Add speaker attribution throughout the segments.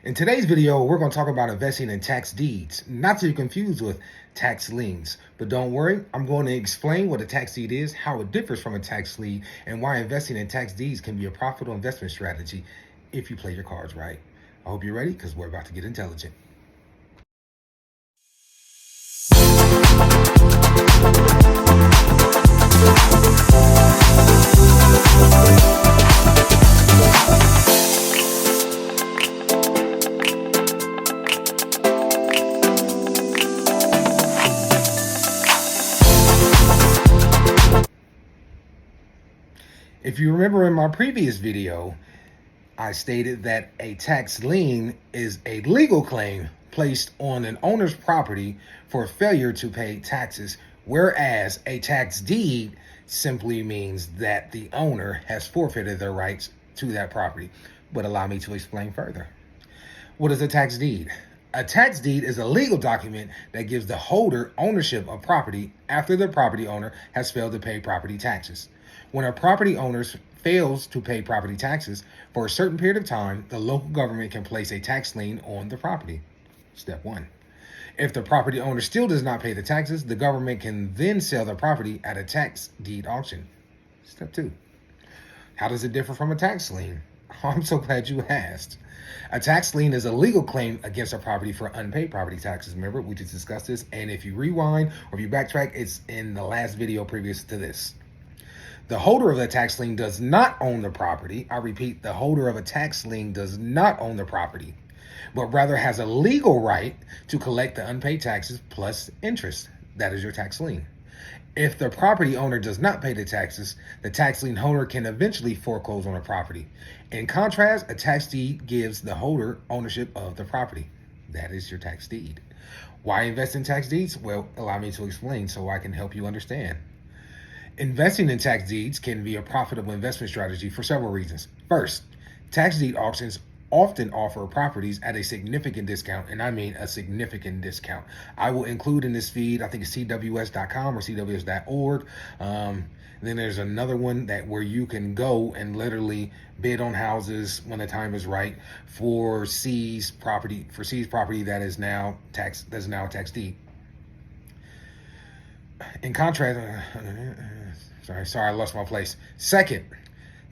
Speaker 1: In today's video, we're going to talk about investing in tax deeds, not to be confused with tax liens. But don't worry, I'm going to explain what a tax deed is, how it differs from a tax lien, and why investing in tax deeds can be a profitable investment strategy if you play your cards right. I hope you're ready because we're about to get intelligent. If you remember in my previous video, I stated that a tax lien is a legal claim placed on an owner's property for failure to pay taxes, whereas a tax deed simply means that the owner has forfeited their rights to that property. But allow me to explain further. What is a tax deed? A tax deed is a legal document that gives the holder ownership of property after the property owner has failed to pay property taxes. When a property owner fails to pay property taxes for a certain period of time, the local government can place a tax lien on the property. Step one. If the property owner still does not pay the taxes, the government can then sell the property at a tax deed auction. Step two. How does it differ from a tax lien? I'm so glad you asked. A tax lien is a legal claim against a property for unpaid property taxes. Remember, we just discussed this. And if you rewind or if you backtrack, it's in the last video previous to this. The holder of the tax lien does not own the property. I repeat, the holder of a tax lien does not own the property, but rather has a legal right to collect the unpaid taxes plus interest. That is your tax lien. If the property owner does not pay the taxes, the tax lien holder can eventually foreclose on the property. In contrast, a tax deed gives the holder ownership of the property. That is your tax deed. Why invest in tax deeds? Well, allow me to explain so I can help you understand. Investing in tax deeds can be a profitable investment strategy for several reasons. First, tax deed auctions often offer properties at a significant discount, and I mean a significant discount. I will include in this feed, I think it's cws.com or cws.org. Then there's another one where you can go and literally bid on houses when the time is right for seized property that is now a tax deed. In contrast, sorry, I lost my place. Second,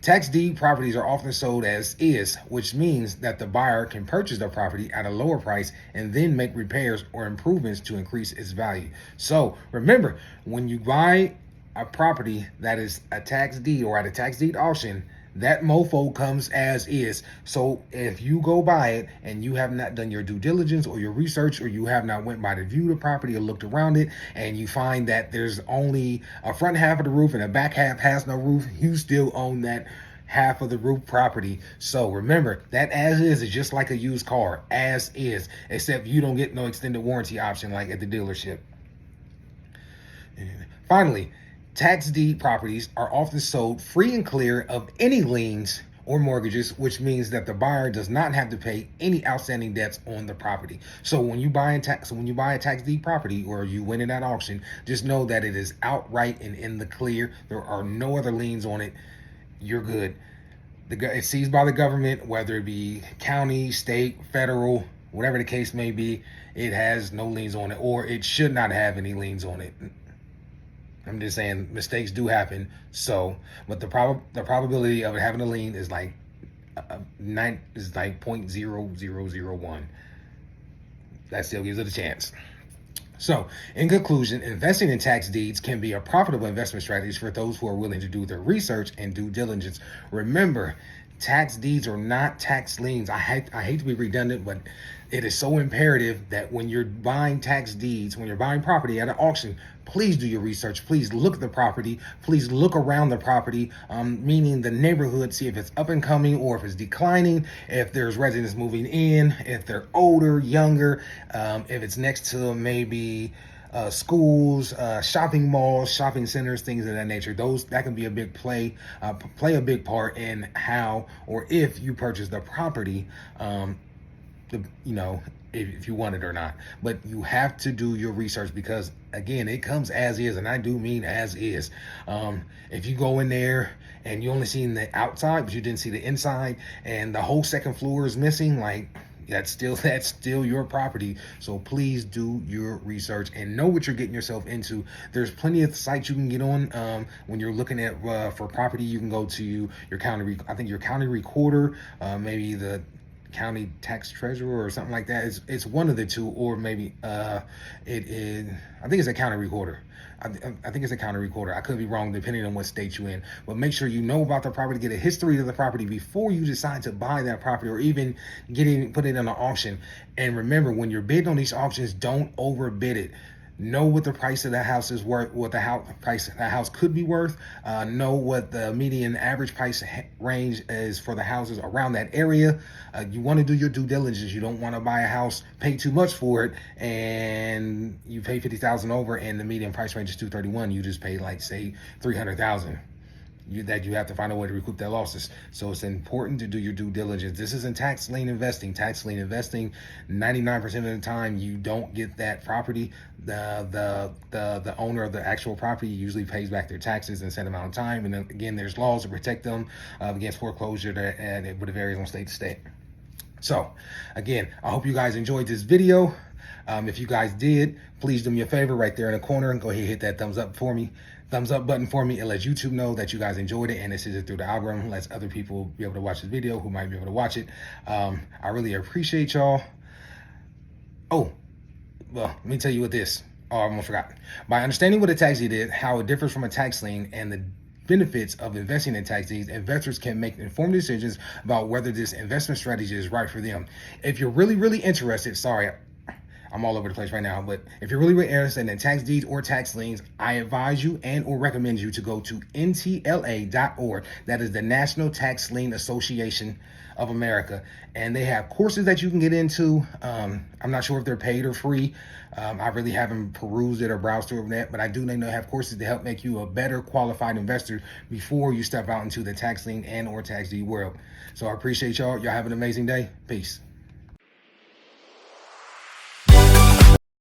Speaker 1: tax deed properties are often sold as is, which means that the buyer can purchase the property at a lower price and then make repairs or improvements to increase its value. So remember, when you buy a property that is a tax deed or at a tax deed auction, that mofo comes as is. So if you go buy it and you have not done your due diligence or your research, or you have not went by to view the property or looked around it, and you find that there's only a front half of the roof and a back half has no roof, you still own that half of the roof property. So remember, that as is just like a used car, as is, except you don't get no extended warranty option like at the dealership. Finally, tax deed properties are often sold free and clear of any liens or mortgages, which means that the buyer does not have to pay any outstanding debts on the property. So when you buy a tax deed property or you win it at auction, just know that it is outright and in the clear. There are no other liens on it. You're good. It's seized by the government, whether it be county, state, federal, whatever the case may be. It has no liens on it, or it should not have any liens on it. I'm just saying mistakes do happen. So, but the probability of it having a lien is like 0.0001. That still gives it a chance. So, in conclusion, investing in tax deeds can be a profitable investment strategy for those who are willing to do their research and due diligence. Remember, tax deeds are not tax liens. I hate to be redundant, but it is so imperative that when you're buying tax deeds, when you're buying property at an auction, please do your research. Please look at the property. Please look around the property, meaning the neighborhood, see if it's up and coming or if it's declining, if there's residents moving in, if they're older, younger, if it's next to maybe schools, shopping malls, shopping centers, things of that nature. That can be a big play a big part in how or if you purchase the property, if you want it or not. But you have to do your research because, again, it comes as is, and I do mean as is. If you go in there and you only seen the outside, but you didn't see the inside, and the whole second floor is missing, like, That's still your property. So please do your research and know what you're getting yourself into. There's plenty of sites you can get on when you're looking at for property. You can go to your county, I think your county recorder, maybe the county tax treasurer or something like that. It's one of the two, or maybe it is. I think it's a county recorder. I think it's a county recorder. I could be wrong depending on what state you're in. But make sure you know about the property, get a history of the property before you decide to buy that property or even put it on an auction. And remember, when you're bidding on these auctions, don't overbid it. Know what the price of the house is worth, what the price of the house could be worth. Know what the median average price range is for the houses around that area. You want to do your due diligence. You don't want to buy a house, pay too much for it, and you pay $50,000 over, and the median price range is $231. You just pay like say $300,000. You have to find a way to recoup that losses. So it's important to do your due diligence. This isn't tax lien investing. Tax lien investing, 99% of the time you don't get that property. The owner of the actual property usually pays back their taxes in a set amount of time. And then again, there's laws to protect them against foreclosure, and it varies on state to state. So again, I hope you guys enjoyed this video. If you guys did, please do me a favor right there in the corner and go ahead and hit that thumbs up button for me. It lets YouTube know that you guys enjoyed it, and it sends it through the algorithm, lets other people be able to watch this video who might be able to watch it. I really appreciate y'all. Oh, well, let me tell you what this. Oh, I almost forgot. By understanding what a tax deed is, how it differs from a tax lien, and the benefits of investing in tax deeds, investors can make informed decisions about whether this investment strategy is right for them. If you're really interested, sorry, I'm all over the place right now, but if you're really interested in tax deeds or tax liens, I advise you and or recommend you to go to ntla.org. That is the National Tax Lien Association of America, and they have courses that you can get into. I'm not sure if they're paid or free. I really haven't perused it or browsed through that, but I do know they have courses to help make you a better qualified investor before you step out into the tax lien and or tax deed world. So I appreciate y'all. Y'all have an amazing day. Peace.